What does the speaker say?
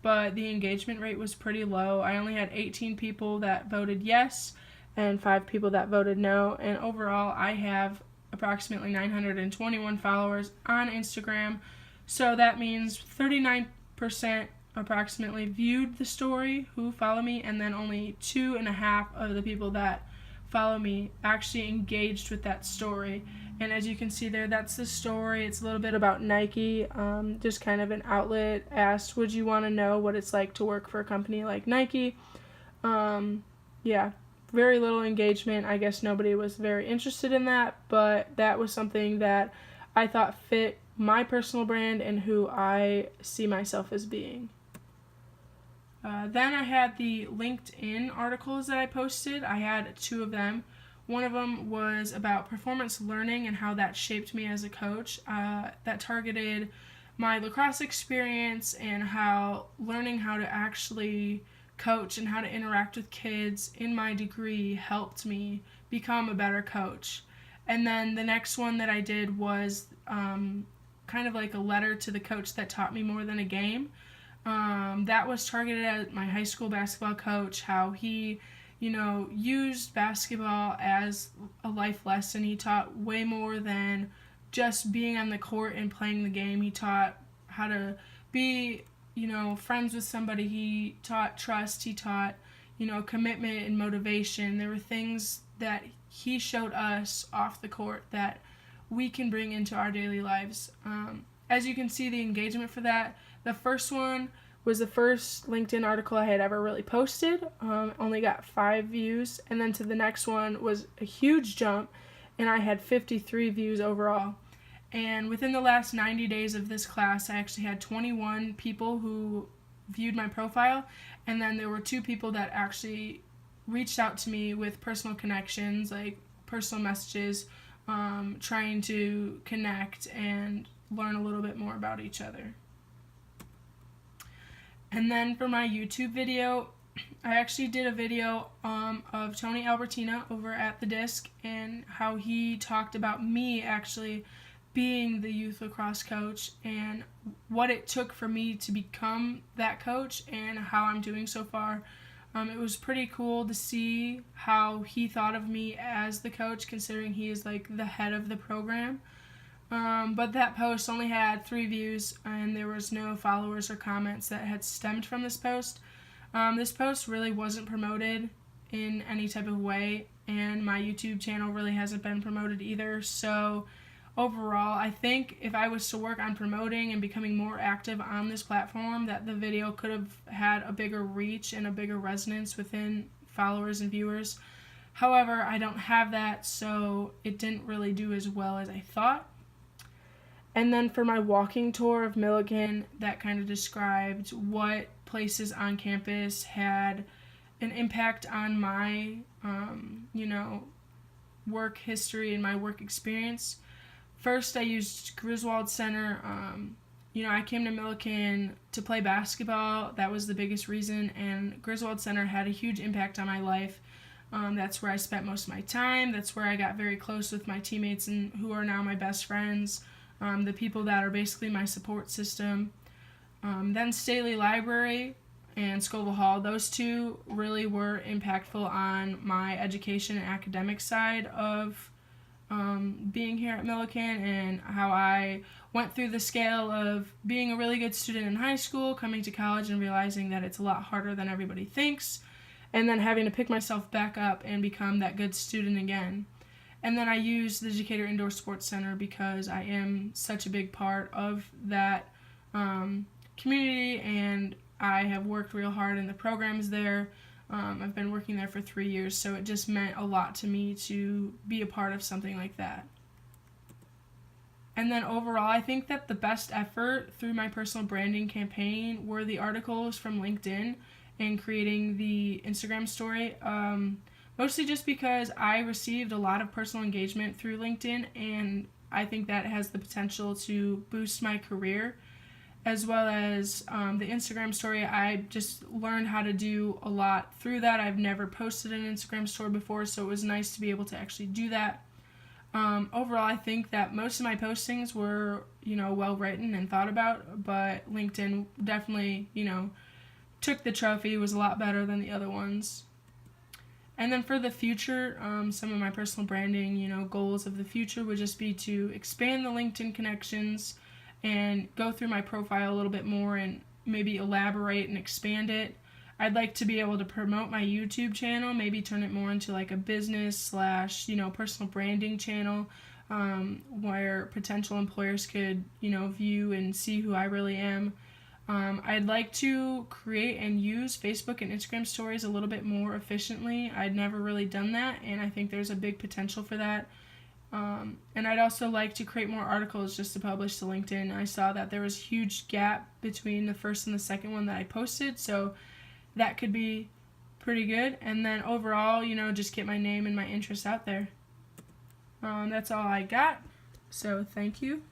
but the engagement rate was pretty low. I only had 18 people that voted yes and 5 people that voted no, and overall I have approximately 921 followers on Instagram, so that means 39% approximately viewed the story who follow me, and then only 2.5 of the people that follow me actually engaged with that story. And as you can see there, that's the story. It's a little bit about Nike, just kind of an outlet. Asked, would you want to know what it's like to work for a company like Nike? Yeah, very little engagement. I guess nobody was very interested in that, but that was something that I thought fit my personal brand and who I see myself as being. Then I had the LinkedIn articles that I posted. I had 2 of them. One of them was about performance learning and how that shaped me as a coach. That targeted my lacrosse experience and how learning how to actually coach and how to interact with kids in my degree helped me become a better coach. And then the next one that I did was kind of like a letter to the coach that taught me more than a game. That was targeted at my high school basketball coach, how he used basketball as a life lesson. He taught way more than just being on the court and playing the game. He taught how to be, friends with somebody. He taught trust. He taught, commitment and motivation. There were things that he showed us off the court that we can bring into our daily lives. As you can see, the engagement for that, the first one was the first LinkedIn article I had ever really posted. Only got 5 views. And then to the next one was a huge jump, and I had 53 views overall. And within the last 90 days of this class, I actually had 21 people who viewed my profile, and then there were 2 people that actually reached out to me with personal connections, like personal messages, trying to connect and learn a little bit more about each other. And then for my YouTube video, I actually did a video of Tony Albertina over at The Disc and how he talked about me actually being the youth lacrosse coach and what it took for me to become that coach and how I'm doing so far. It was pretty cool to see how he thought of me as the coach, considering he is like the head of the program. But that post only had 3 views, and there was no followers or comments that had stemmed from this post. This post really wasn't promoted in any type of way, and my YouTube channel really hasn't been promoted either. So overall, I think if I was to work on promoting and becoming more active on this platform, that the video could have had a bigger reach and a bigger resonance within followers and viewers. However, I don't have that, so it didn't really do as well as I thought. And then for my walking tour of Milligan, that kind of described what places on campus had an impact on my, work history and my work experience. First, I used Griswold Center. I came to Millikan to play basketball. That was the biggest reason, and Griswold Center had a huge impact on my life. That's where I spent most of my time. That's where I got very close with my teammates and who are now my best friends. The people that are basically my support system. Then Staley Library and Scoville Hall, those 2 really were impactful on my education and academic side of being here at Millikan, and how I went through the scale of being a really good student in high school, coming to college and realizing that it's a lot harder than everybody thinks, and then having to pick myself back up and become that good student again. And then I use the Decatur Indoor Sports Center because I am such a big part of that community, and I have worked real hard in the programs there. I've been working there for 3 years, so it just meant a lot to me to be a part of something like that. And then overall, I think that the best effort through my personal branding campaign were the articles from LinkedIn and creating the Instagram story. Mostly just because I received a lot of personal engagement through LinkedIn, and I think that has the potential to boost my career. As well as the Instagram story, I just learned how to do a lot through that. I've never posted an Instagram story before, so it was nice to be able to actually do that. Overall, I think that most of my postings were, well written and thought about, but LinkedIn definitely, took the trophy was a lot better than the other ones. And then for the future, some of my personal branding, goals of the future would just be to expand the LinkedIn connections and go through my profile a little bit more and maybe elaborate and expand it. I'd like to be able to promote my YouTube channel, maybe turn it more into like a business / personal branding channel, where potential employers could, view and see who I really am. I'd like to create and use Facebook and Instagram stories a little bit more efficiently. I'd never really done that, and I think there's a big potential for that. And I'd also like to create more articles just to publish to LinkedIn. I saw that there was a huge gap between the first and the second one that I posted, so that could be pretty good. And then overall, just get my name and my interests out there. That's all I got, so thank you.